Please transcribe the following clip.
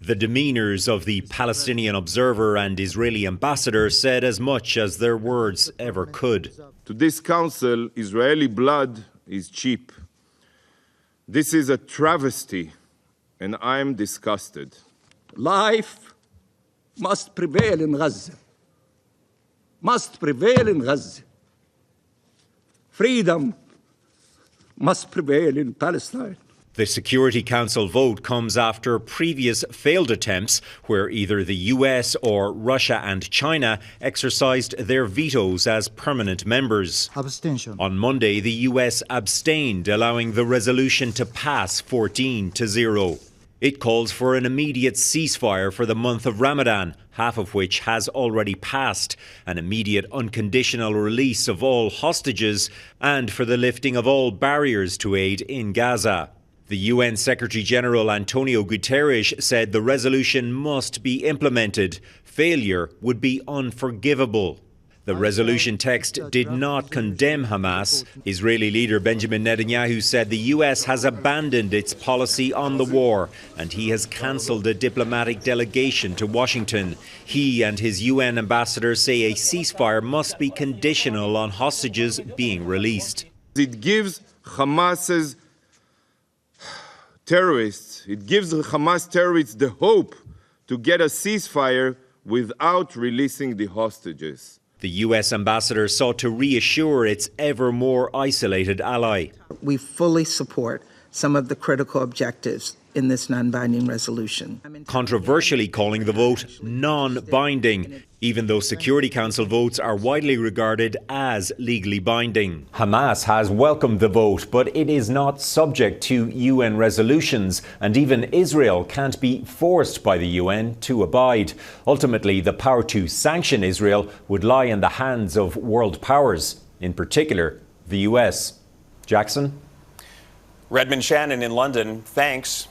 The demeanours of the Palestinian observer and Israeli ambassador said as much as their words ever could. To this council, Israeli blood is cheap. This is a travesty, and I am disgusted. Life must prevail in Gaza. Must prevail in Gaza. Freedom must prevail in Palestine. The Security Council vote comes after previous failed attempts where either the US or Russia and China exercised their vetoes as permanent members. Abstention. On Monday, the US abstained, allowing the resolution to pass 14-0. It calls for an immediate ceasefire for the month of Ramadan, half of which has already passed, an immediate unconditional release of all hostages, and for the lifting of all barriers to aid in Gaza. The UN Secretary-General Antonio Guterres said the resolution must be implemented. Failure would be unforgivable. The resolution text did not condemn Hamas. Israeli leader Benjamin Netanyahu said the US has abandoned its policy on the war and he has cancelled a diplomatic delegation to Washington. He and his UN ambassador say a ceasefire must be conditional on hostages being released. It gives Hamas terrorists the hope to get a ceasefire without releasing the hostages. The US ambassador sought to reassure its ever more isolated ally. We fully support some of the critical objectives in this non-binding resolution. Controversially calling the vote non-binding, even though Security Council votes are widely regarded as legally binding. Hamas has welcomed the vote, but it is not subject to UN resolutions, and even Israel can't be forced by the UN to abide. Ultimately, the power to sanction Israel would lie in the hands of world powers, in particular the US. Jackson? Redmond Shannon in London, thanks.